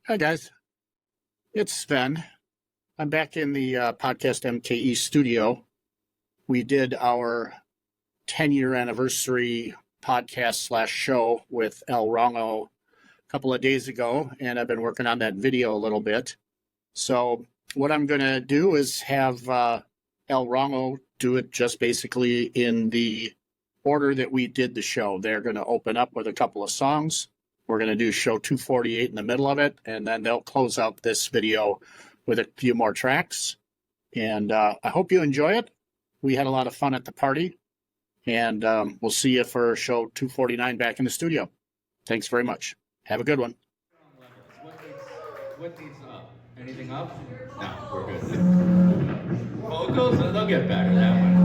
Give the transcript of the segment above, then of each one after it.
Hi, guys. It's Sven. I'm back in the podcast MKE studio. We did our 10-year anniversary podcast / show with Wrongo a couple of days ago, and I've been working on that video a little bit. So what I'm going to do is have Wrongo do it just basically in the order that we did the show. They're going to open up with a couple of songs. We're going to do show 248 in the middle of it, and then they'll close out this video with a few more tracks. And I hope you enjoy it. We had a lot of fun at the party, and we'll see you for show 249 back in the studio. Thanks very much. Have a good one. What needs up? Anything up? No, we're good. Vocals, they'll get better that one.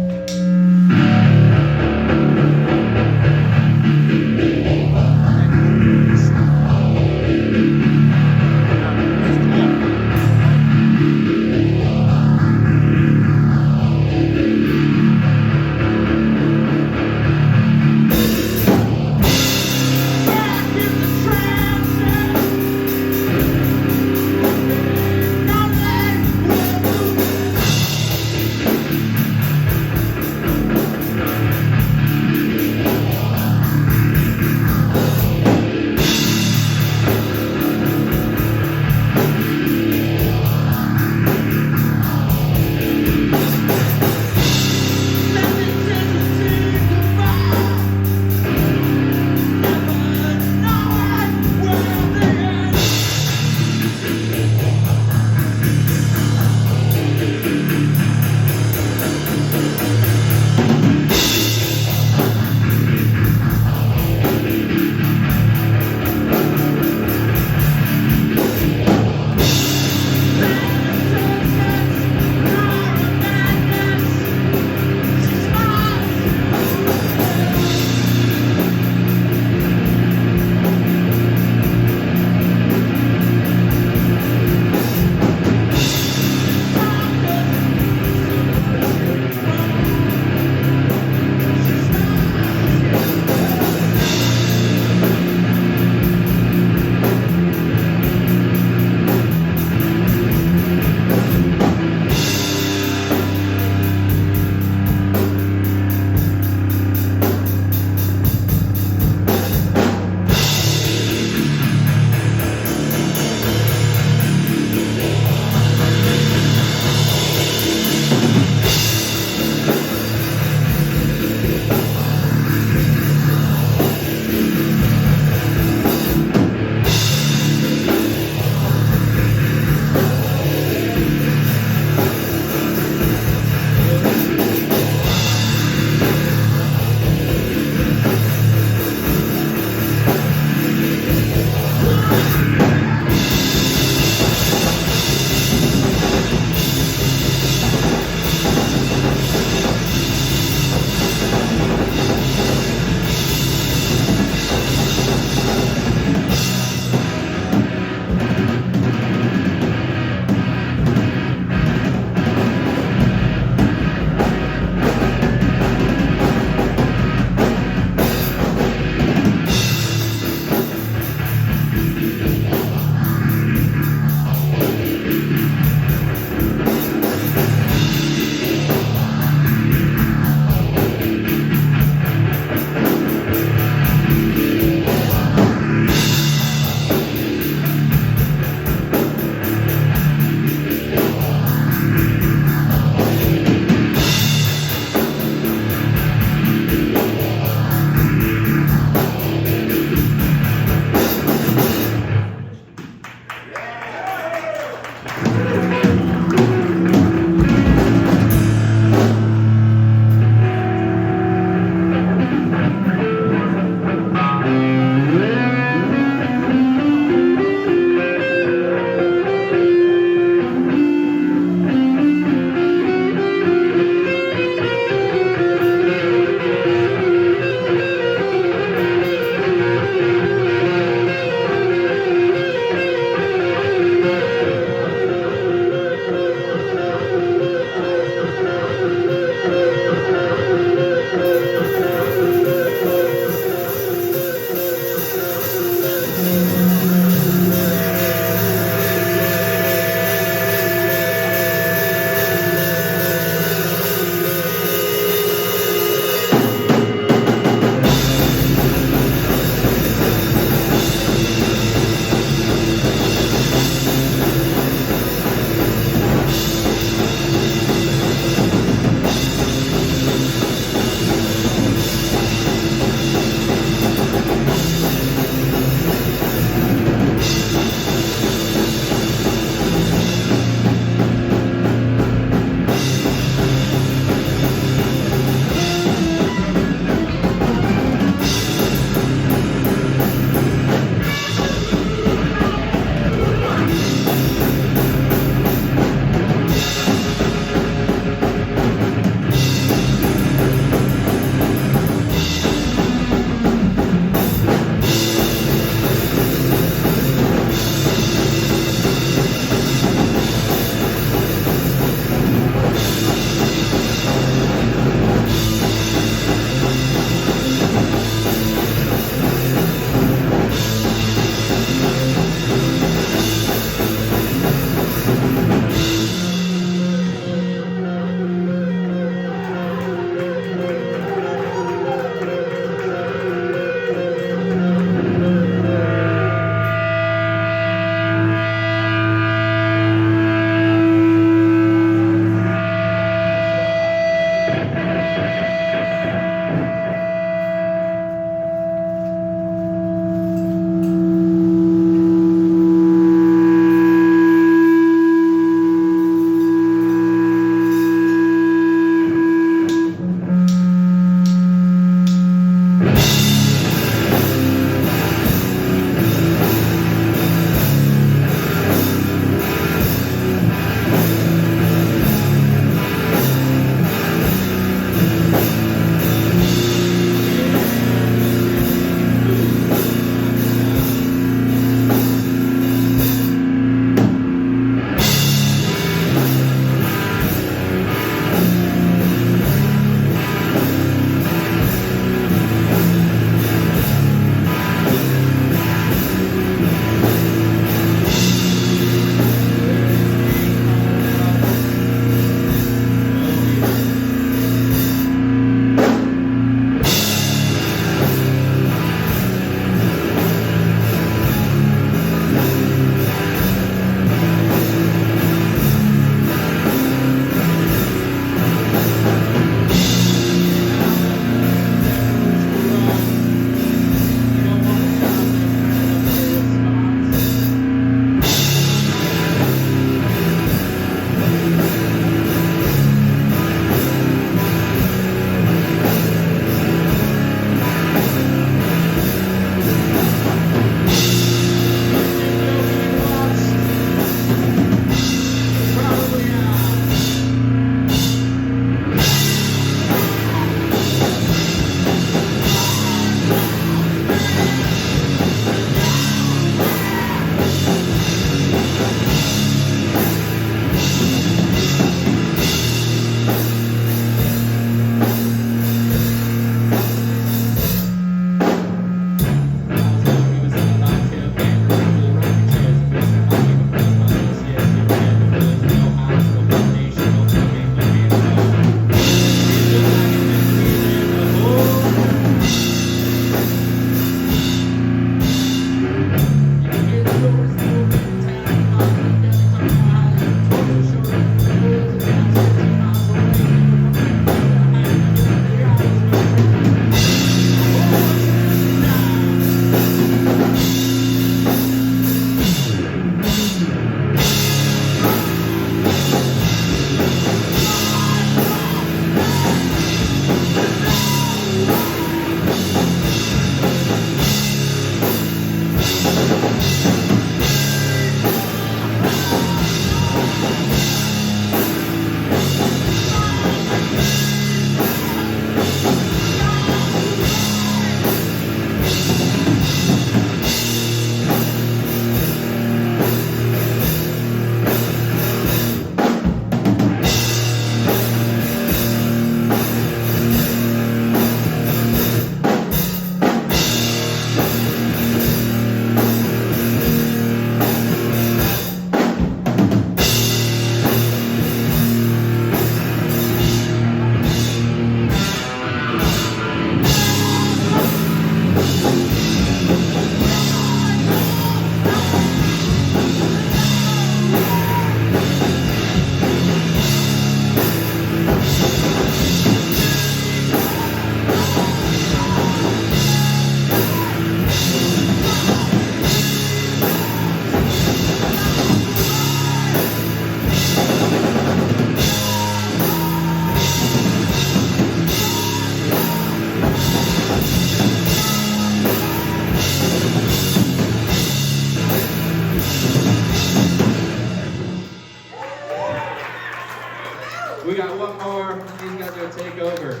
got to take over.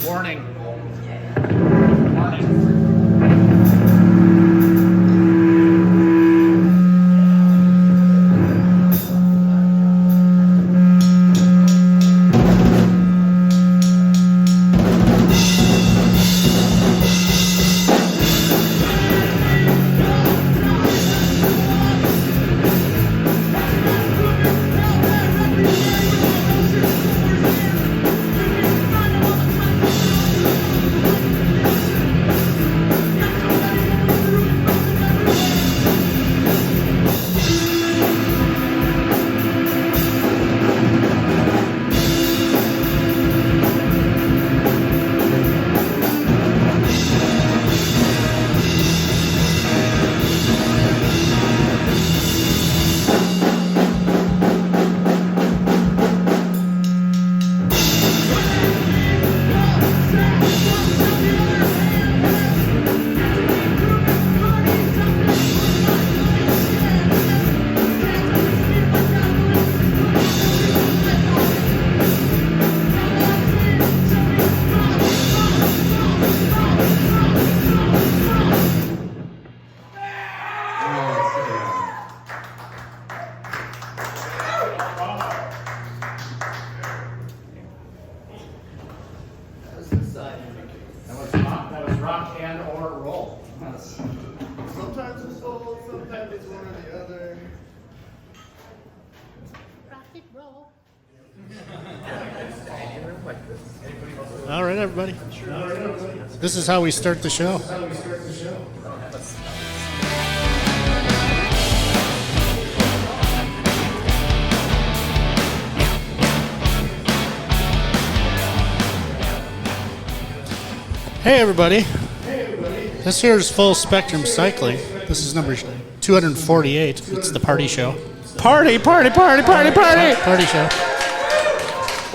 Warning. That was rock and or roll. Sometimes it's both, sometimes it's one or the other. Rock and roll. All right, everybody. This is how we start the show. Hey, everybody. This here is Full Spectrum Cycling. This is number 248. It's the party show. Party show.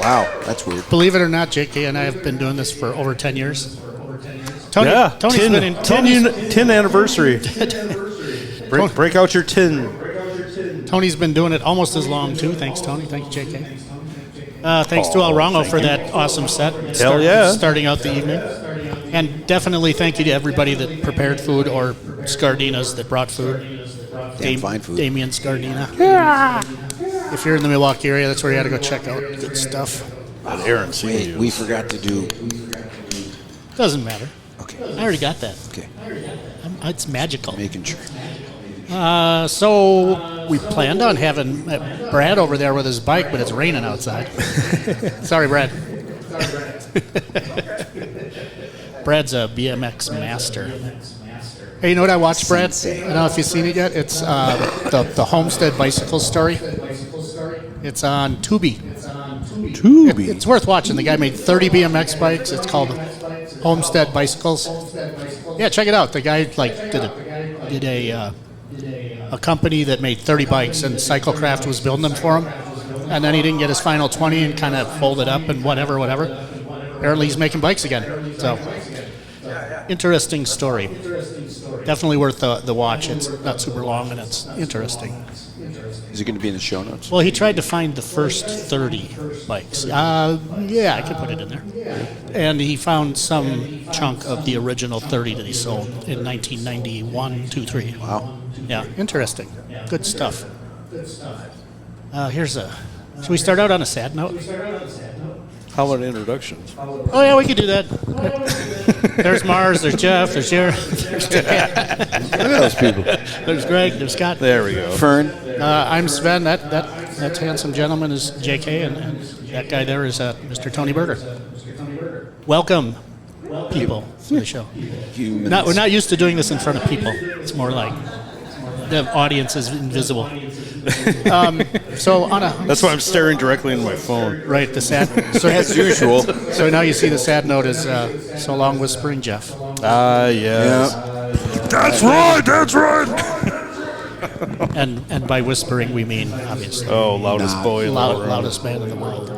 Wow, that's weird. Believe it or not, JK and I have been doing this for over 10 years. Tony, Yeah, Tony's been in 10 anniversary. break out your tin. Tony's been doing it almost as long, too. Thanks, Tony. Thank you, JK. Thanks to Wrongo for that awesome set. Hell yeah. Starting out the evening. And definitely thank you to everybody that prepared food or Scardinas that brought food. Can't find food. Damien Scardina. Yeah. If you're in the Milwaukee area, that's where you got to go check out good stuff. That Aaron seen Wait, you. we forgot to do. Doesn't matter. Okay. I already got that. Okay. It's magical. Making sure. So we planned on having Brad over there with his bike, but it's raining outside. Sorry, Brad. Brad's a BMX master. Hey, you know what I watched, Brad? I don't know if you've seen it yet. It's the Homestead Bicycle Story. It's on Tubi. Tubi. It's worth watching. The guy made 30 BMX bikes. It's called Homestead Bicycles. Yeah, check it out. The guy did a company that made 30 bikes, and Cyclecraft was building them for him. And then he didn't get his final 20 and kind of folded up and whatever. Apparently he's making bikes again. So, interesting story. Definitely worth the watch. It's not super long and it's interesting. Is it going to be in the show notes? Well, he tried to find the first 30 bikes. Yeah, I could put it in there. And he found some chunk of the original 30 that he sold in 1991, 2, 3. Wow. Yeah, interesting. Good stuff. Should we start out on a sad note? How about introductions? Oh, yeah, we could do that. There's Mars, there's Jeff, there's Jared, there's Dan, Look at those people. there's Greg, there's Scott. There we go. Fern. I'm Sven. That handsome gentleman is JK, and that guy there is Mr. Tony Berger. Welcome, people, to the show. Humans. We're not used to doing this in front of people. It's more like the audience is invisible. So on a That's why I'm staring directly into my phone. right, the sad. So As usual. So now you see the sad note is so long whispering Jeff. Yes. Yeah. That's right. And by whispering we mean obviously Oh, loudest boy in the world. loudest man in the world.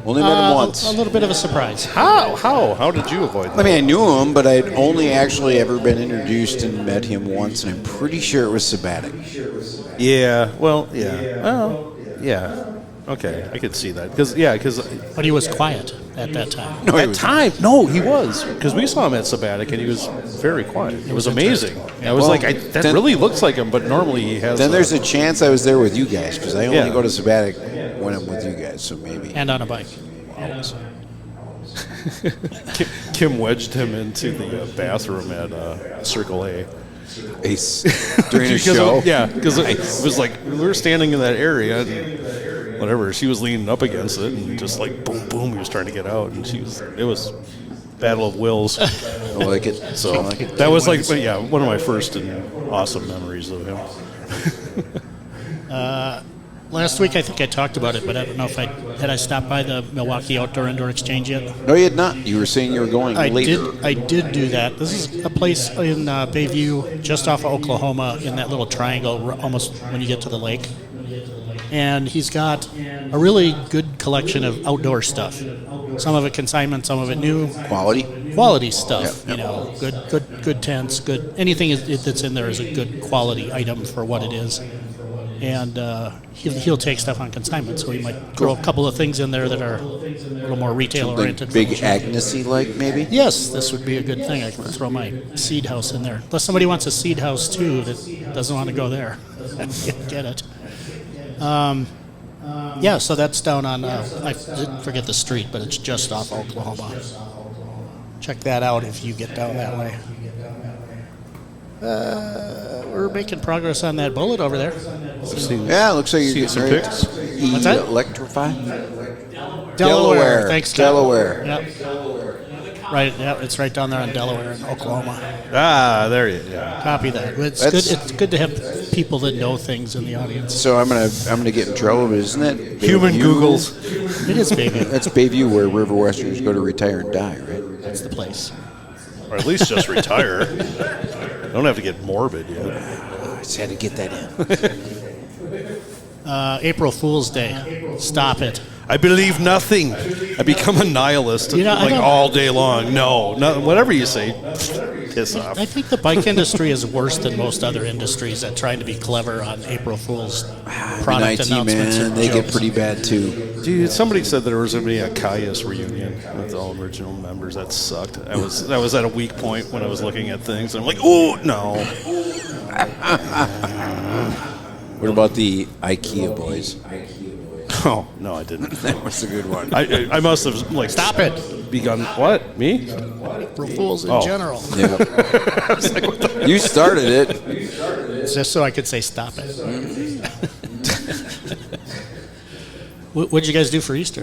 Only met him once. A little bit of a surprise. How did you avoid that? I mean, I knew him, but I'd only actually ever been introduced and met him once, and I'm pretty sure it was sabbatic. Yeah. Well, yeah. Well, yeah. Okay, I could see that. Because But he was quiet at that time. No, at time, no, he was. Because we saw him at Sabbatic, and he was very quiet. It was amazing. I was that really looks like him, but normally he has. Then there's a chance I was there with you guys, because I only Yeah. go to Sabbatic when I'm with you guys, so maybe. And on a bike. Kim wedged him into the bathroom at Circle A. Ace during a show. Because it was like we were standing in that area, and whatever, she was leaning up against it, and just like boom, boom, he was trying to get out, and it was battle of wills. I like it. So that was like, one of my first and awesome memories of him. Last week, I think I talked about it, but I don't know if had I stopped by the Milwaukee Outdoor Indoor Exchange yet. No, you had not. You were saying you were going later. I did do that. This is a place in Bayview, just off of Oklahoma, in that little triangle, almost when you get to the lake. And he's got a really good collection of outdoor stuff. Some of it consignment, some of it new. Quality stuff. Yep. You know, good tents, good anything that's in there is a good quality item for what it is. And he'll take stuff on consignment, so he might throw a couple of things in there that are a little more retail-oriented. Big Agnes-y like, maybe? Yes, this would be a good thing. I can throw my seed house in there. Unless somebody wants a seed house, too, that doesn't want to go there. Get it. So that's down on, I forget the street, but it's just off Oklahoma. Check that out if you get down that way. We're making progress on that Bullitt over there. Yeah, looks like you're getting some ready pics. What's that? Electrify? Delaware. Thanks, Scott. Delaware. Yep. Right. Yeah, it's right down there in Delaware, in Oklahoma. There you go. Copy that. It's good to have people that know things in the audience. So I'm gonna get in trouble, but isn't that Bayview? Human Googles. It is Bayview. That's Bayview, where River Westerners go to retire and die, right? That's the place. Or at least just retire. Don't have to get morbid yet. I just had to get that in. April Fool's Day. Stop it. I believe nothing. I become a nihilist all day long. No, whatever you say, piss off. I think the bike industry is worse than most other industries at trying to be clever on April Fool's product IT, announcements. man, and they get jokes. pretty bad too. Dude, somebody said that there was going to be a Caius reunion with all original members. That sucked. I was at a weak point when I was looking at things. I'm like, oh, no. What about the IKEA boys? Oh, no, I didn't. That was a good one. I must have, Stop it. begun. What? Me? April Fools in general. Yeah. You started it. It's just so I could say stop it. What'd you guys do for Easter?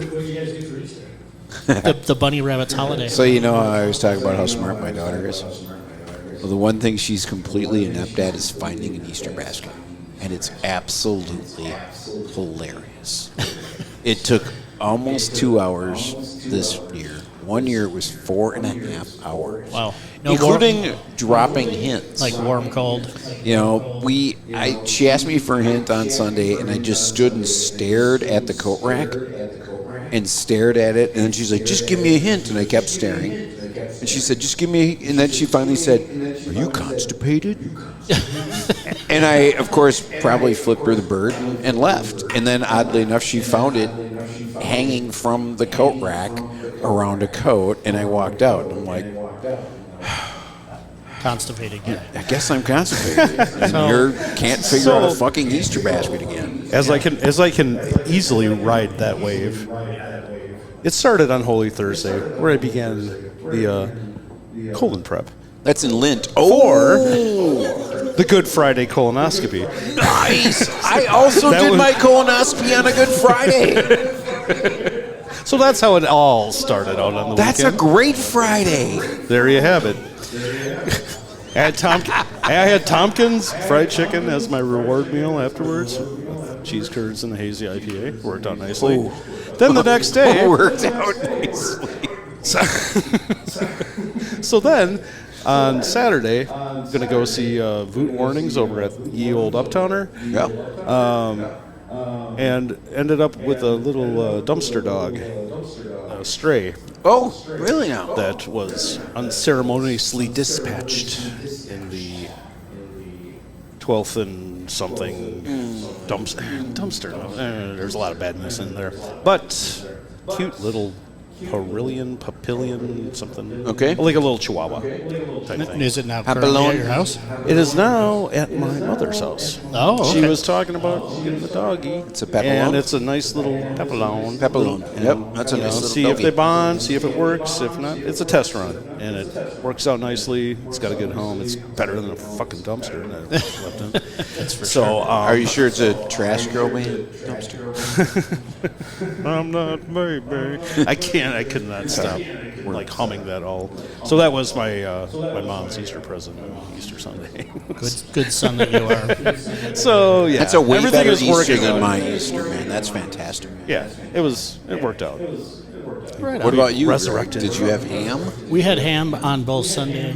The bunny rabbit's holiday. So I always talk about how smart my daughter is. Well, the one thing she's completely inept at is finding an Easter basket. And it's absolutely hilarious. It took almost 2 hours this year. One year it was 4.5 hours. Wow. Including dropping hints. Like warm, cold. She asked me for a hint on Sunday, and I just stood and stared at the coat rack and stared at it. And then she's like, just give me a hint. And I kept staring. And she said, just give me, and then she finally said, are you constipated? And I, of course, probably flipped her the bird and left. And then, oddly enough, she found it hanging from the coat rack around a coat, and I walked out. And I'm like, Constipated guy. I guess I'm constipated. And you can't figure out a fucking Easter basket again. As I can easily ride that wave. It started on Holy Thursday, where I began the colon prep. That's in Lent. Or the Good Friday colonoscopy. Nice! I also did my colonoscopy on a Good Friday. So that's how it all started out on the That's weekend. a great Friday. There you have it. I had Tompkins fried chicken as my reward meal afterwards. Cheese curds and the hazy IPA. Worked out nicely. Ooh. Then the next day... Worked out nicely. So then, on Saturday, I'm going to go see Voot Warnings over at Ye Old Uptowner. Yeah. And ended up with a little dumpster dog, a stray. Oh, really now? That was unceremoniously dispatched in the 12th and something dumpster. There's a lot of badness in there, but cute little papillion, something. Okay. Like a little chihuahua type thing. Is it now currently Papillon. at your house? It is now at my mother's house. Oh, okay. She was talking about getting the doggy. It's a papillon? And it's a nice little papillon. Papillon. And, Yep, that's a nice little see doggy. if they bond, see if it works. If not, it's a test run. And it works out nicely. It's got a good home. It's better than a fucking dumpster that I left in. That's for So, sure. Are you sure it's a trash girl man dumpster? I'm not baby. I could not stop like humming that all. So that was my my mom's Easter present on Easter Sunday. Good son that you are. So yeah, That's a way everything better is Easter working than out. my Easter, man. That's fantastic. Yeah, it worked out. Right What on. about you? Resurrected. Did you have ham? We had ham on both Sunday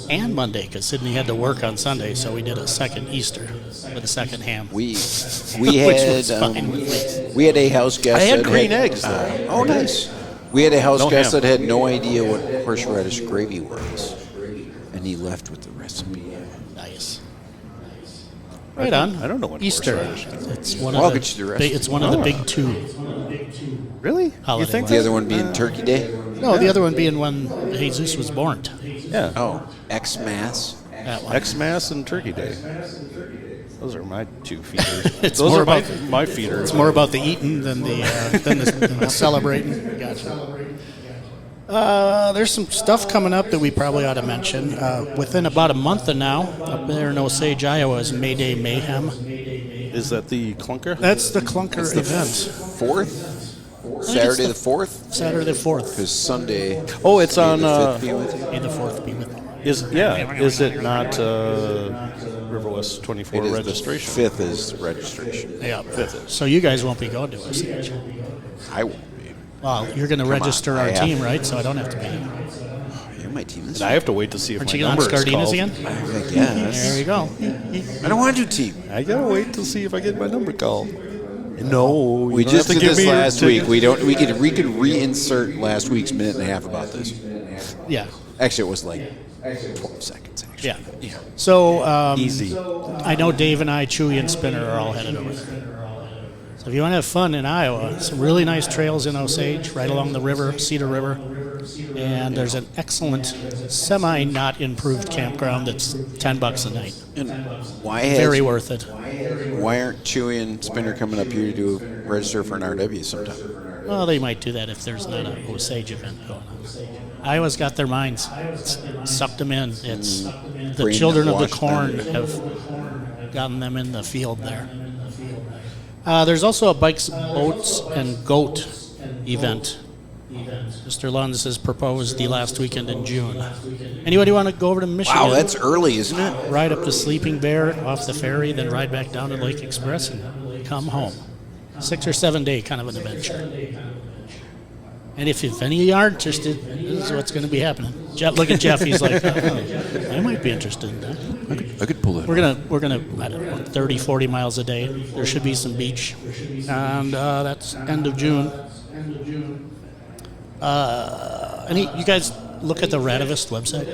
and Monday because Sydney had to work on Sunday, so we did a second Easter with a second ham. We Which had was fine with me. we had a house guest. I had that green eggs, though. Oh, nice. We had a house No guest ham. that had no idea what horseradish gravy was, and he left with the recipe. Nice. Right on. I don't know what Easter. horseradish is. It's one Well, I'll of the. get you the recipe. It's one of the big two. Really? Holiday You think The other one being Turkey Day. No, the other one being when Jesus was born. Yeah. Oh, Xmas. That one. Xmas and Turkey Day. Those are my two feeders. It's Those more are about my feeders. It's more about the eating than the celebrating. Gotcha. There's some stuff coming up that we probably ought to mention. Within about a month of now, up there in Osage, Iowa, is Mayday Mayhem. Is that the clunker? That's the clunker event. 4th? Saturday the 4th? Saturday the 4th. Because Sunday. Oh, it's on. the 5th be with you? May the 4th be with you. Is it not River West 24 It is registration? The 5th is registration. Yeah. So you guys won't be going to Osage. I won't be. Well, you're going to register on, our I have team, to. right? So I don't have to be. You're my team this And I have to wait to see if Aren't my you on number is Scardina's called. again? I guess. There you go. I don't want to do team. I gotta wait to see if I get my number called. No, We you just don't have did to give this me your last week. ticket. We could reinsert last week's minute and a half about this. Yeah. Actually, it was like 12 seconds. Actually. Yeah. So Easy. I know Dave and I, Chewy and Spinner, are all headed over there. So if you want to have fun in Iowa, some really nice trails in Osage, right along the river, Cedar River. And there's an excellent, semi-not improved campground that's $10 a night. And Very worth it. why aren't Chewy and Spinner coming up here to register for an RW sometime? Well, they might do that if there's not an Osage event going on. Iowa's got their minds. It's sucked them in. It's the Brain children of the washed corn them. have gotten them in the field there. There's also a bikes, boats, and goat event. Mr. Lunds has proposed the last weekend in June. Anybody want to go over to Michigan? Wow, that's early, isn't it? Ride up to Sleeping Bear off the ferry, then ride back down to Lake Express and come home. 6 or 7 day kind of an adventure. And if any of you are interested, this is what's going to be happening. Look at Jeff. He's like, I might be interested in that. I could pull that. We're gonna I don't know, 30, 40 miles a day. There should be some beach, and that's end of June. You guys look at the Radavist website?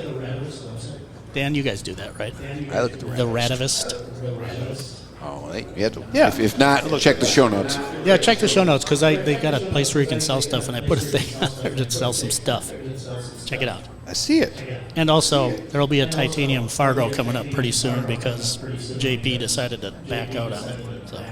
Dan, you guys do that, right? I look at the The Radavist. Oh, you have to. Yeah. If not, check the show notes. Yeah, check the show notes because they got a place where you can sell stuff, and I put a thing on there to sell some stuff. Check it out. I see it. And also, there will be a titanium Fargo coming up pretty soon because JP decided to back out on it. So.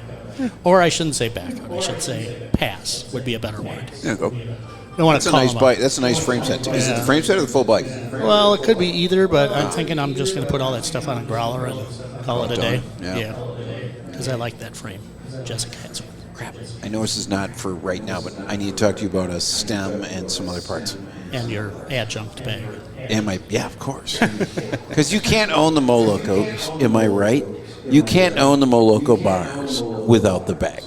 Or I shouldn't say back out. I should say pass would be a better word. There you go. Don't want That's to a call nice him bike. That's a nice frame set, too. Is it the frame set or the full bike? Well, it could be either, but I'm thinking I'm just going to put all that stuff on a growler and call it a day. Yeah. Because I like that frame. Jessica has one. Crap. I know this is not for right now, but I need to talk to you about a stem and some other parts. And your adjunct bag. Yeah, of course. Because you can't own the Molocos, am I right? You can't own the Moloco bars without the bag.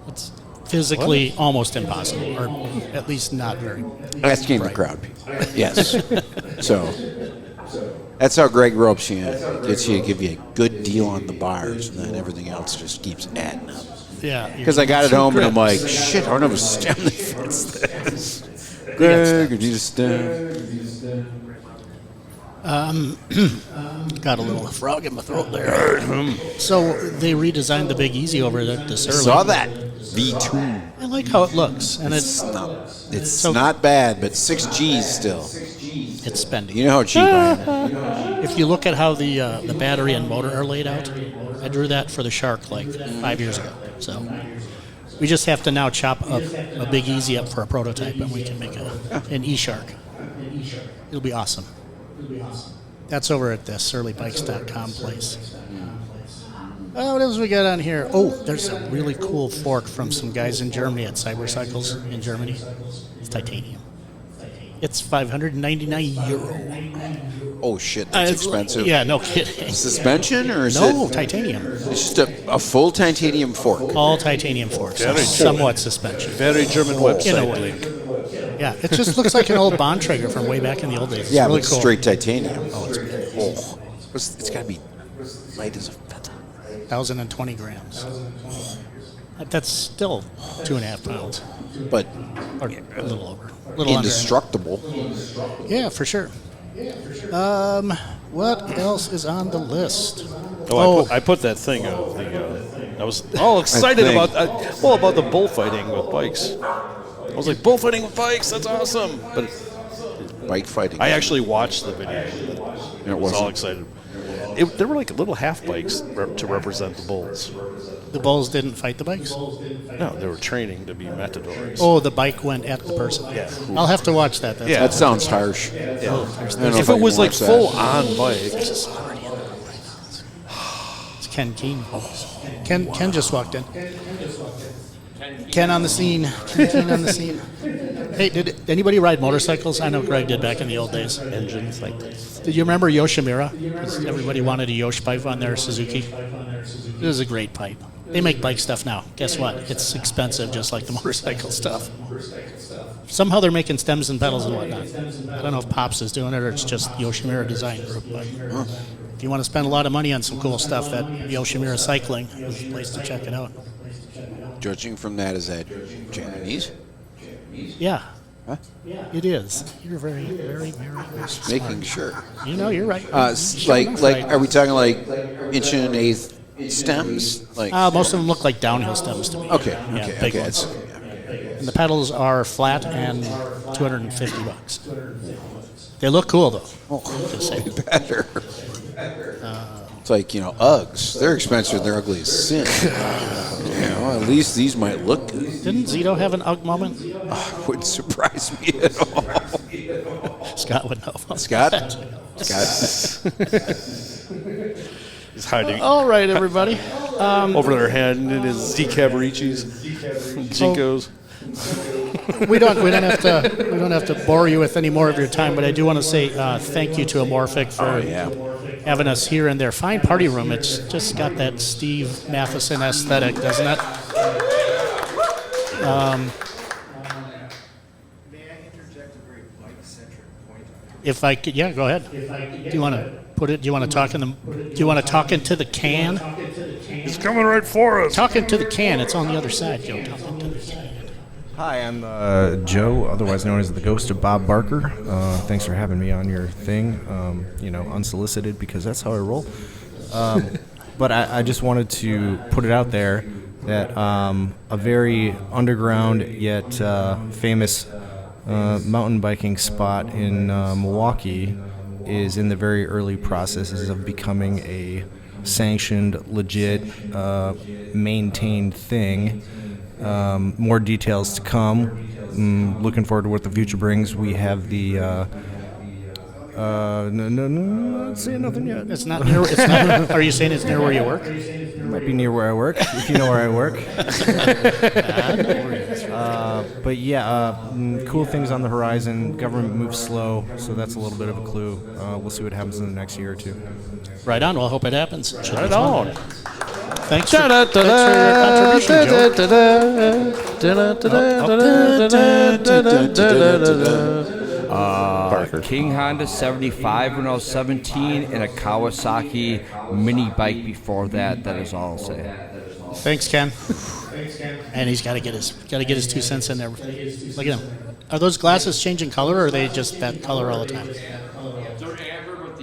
It's physically almost impossible, or at least not very. Asking the crowd, people. Yes. So that's how Greg ropes you in. Gets you to give you a good deal on the bars, and then everything else just keeps adding up. Yeah. Because I got it home, and I'm like, shit, I don't have a stem that fits this. Greg, you need a stem. Got a little frog in my throat there. So they redesigned the Big Easy over there this early. Saw that. V2. I like how it looks, and It's not bad, but 6 G's still. it's spendy. You know how cheap I am. If you look at how the battery and motor are laid out, I drew that for the Shark like 5 years ago. So we just have to now chop up a Big Easy up for a prototype, and we can make an E-Shark. It'll be awesome. That's over at the surlybikes.com place. What else we got on here? Oh, there's a really cool fork from some guys in Germany at Cybercycles in Germany. It's titanium. It's €599. Oh, shit, that's expensive. Yeah, no kidding. Suspension, or is No, it? titanium. It's just a full titanium fork. All titanium forks. Very Somewhat suspension. Very German In a website way. link. Yeah, it just looks like an old Bontrager from way back in the old days. It's Yeah, really but cool. straight titanium. Oh, it's beautiful. Oh, it's got to be light as a feather. 1,020 grams. That's still 2.5 pounds. But Or a little over. A little indestructible. under. Yeah, for sure. What else is on the list? I put that thing of the. I was all excited think- about the bullfighting with bikes. I was like, bullfighting with bikes, that's awesome. But Bike fighting. I actually watched the video. And I was all excited. They were like little half bikes to represent the bulls. The bulls didn't fight the bikes? No, they were training to be matadors. Oh, the bike went at the person. Yeah. I'll have to watch that. That's That sounds harsh. Yeah. I don't know If I it can was like watch that. full on bike, It's Ken Keene. Ken just walked in. Ken on the scene. Ken on the scene. Hey, did anybody ride motorcycles? I know Greg did back in the old days. engines like this. Did you remember Yoshimura? 'Cause everybody wanted a Yosh pipe on their Suzuki. It was a great pipe. They make bike stuff now. Guess what? It's expensive, just like the motorcycle stuff. Somehow they're making stems and pedals and whatnot. I don't know if Pops is doing it or it's just Yoshimura Design Group. But if you want to spend a lot of money on some cool stuff, that Yoshimura Cycling is the place to check it out. Judging from that, is that Japanese? Yeah. Huh? It is. You're very, very, very smart. Making sure. You know, you're right. Sure Like, enough, like, right. are we talking like inch and an eighth stems? Like, Most of them look like downhill stems to me. okay, Yeah, okay, big okay. ones. And the pedals are flat and $250. They look cool though. Just saying. Better. It's like, Uggs. They're expensive and they're ugly as sin. Well, at least these might look good. Didn't Zito have an UGG moment? Wouldn't surprise me at all. Scott would know. Scott? He's hiding All right, everybody. over their head in his Zcavaricis, Jinkos. We don't have to bore you with any more of your time, but I do want to say thank you to Amorphic for having us here in their fine party room. It's just got that Steve Matheson aesthetic, doesn't it? May I interject a very bike-centric point? If I could, yeah, go ahead. Do you want to put it? Do you want to talk in the? Do you want to talk into the can? He's coming right for us. Talk into the can. It's on the other side, Joe. Talk into the can. Hi, I'm Joe, otherwise known as the Ghost of Bob Barker. Thanks for having me on your thing. Unsolicited, because that's how I roll. But I just wanted to put it out there that a very underground yet famous mountain biking spot in Milwaukee is in the very early processes of becoming a sanctioned, legit, maintained thing. More details to come. Looking forward to what the future brings. We have the no, not saying nothing yet. It's not near. It's not. Are you saying it's near where you work? It might be near where I work, if you know where I work. But yeah, cool things on the horizon. Government moves slow, so that's a little bit of a clue. We'll see what happens in the next year or two. Right on. Well, I hope it happens. Should be Right fun. on. Thanks for your contribution, Joe. King Honda 75 when I was 17 and a Kawasaki mini bike before that. That is all I'll say. Thanks, Ken. And he's got to get his 2 cents in there. Look at him. Are those glasses changing color, or are they just that color all the time? They're amber, but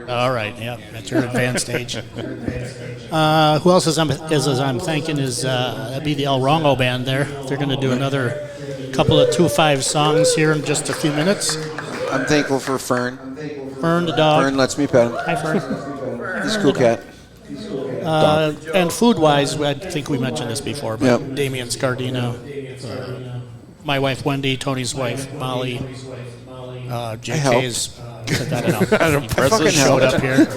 All right, yeah, at your advanced age. Who else is I'm thanking is that'd be the El Wrongo band there. They're going to do another couple of 2-5 songs here in just a few minutes. I'm thankful for Fern. Fern the dog. Fern lets me pet him. Hi, Fern. He's a cool cat. And food-wise, I think we mentioned this before, but Yep. Damian Scardino, my wife Wendy, Tony's wife Molly, JK's. I don't know. He fucking showed helped. up here.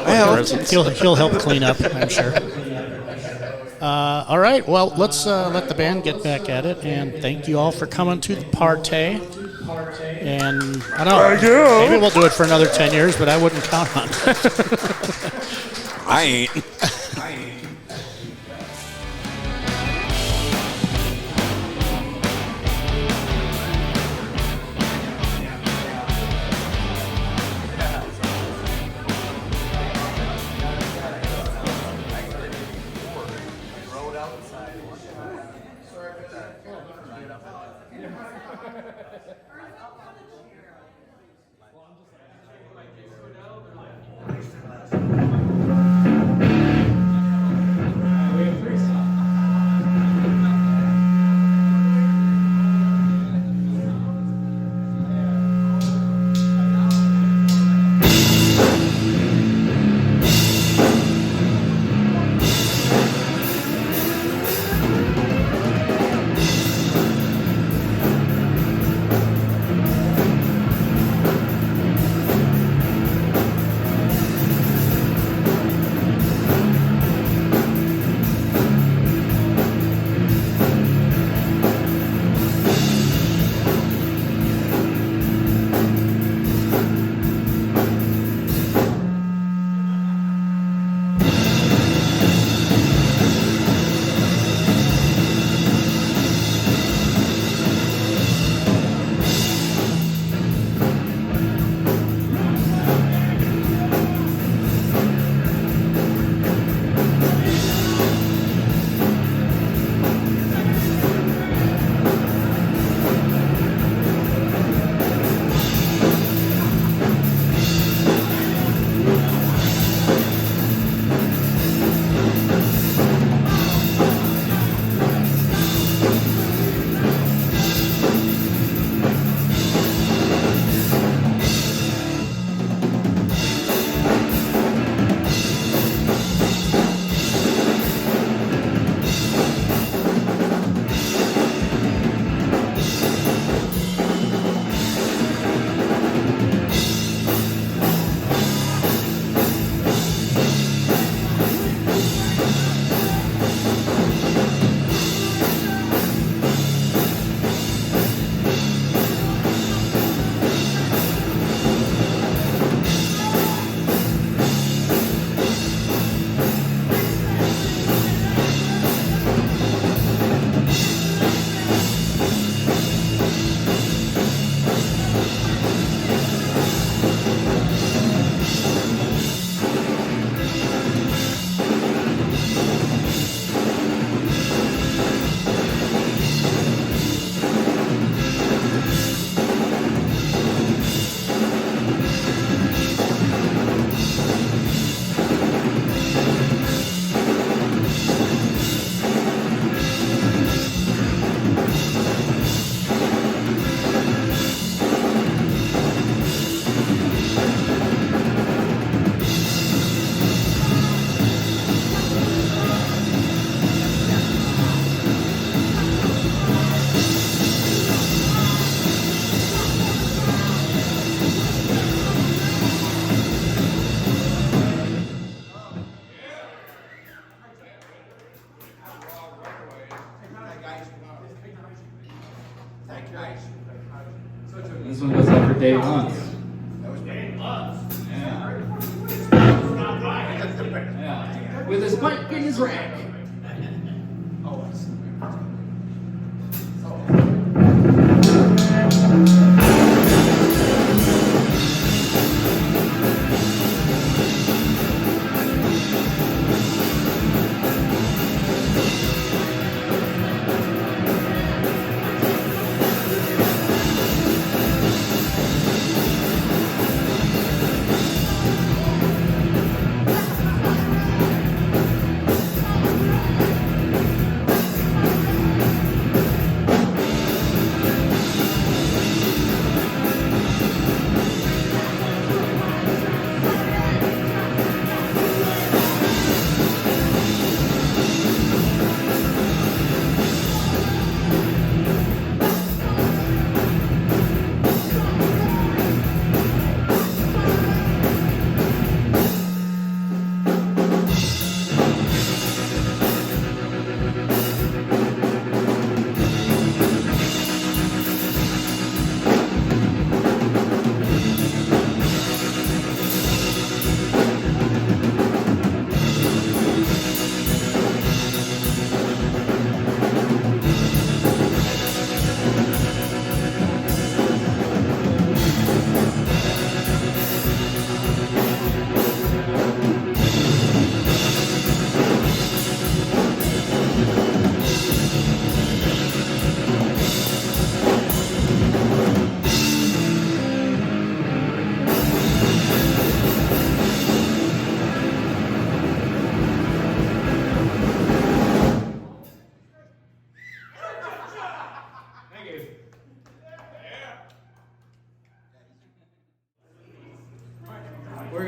I helped. He'll help clean up, I'm sure. All right, well, let's let the band get back at it, and thank you all for coming to the party. And I don't know, maybe we'll do it for another 10 years, but I wouldn't count on it. I ain't. This one goes out for Dave Hunt. Yeah. With his bike in his rack.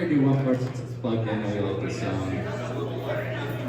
do one part since it's plugged in and we like the sound.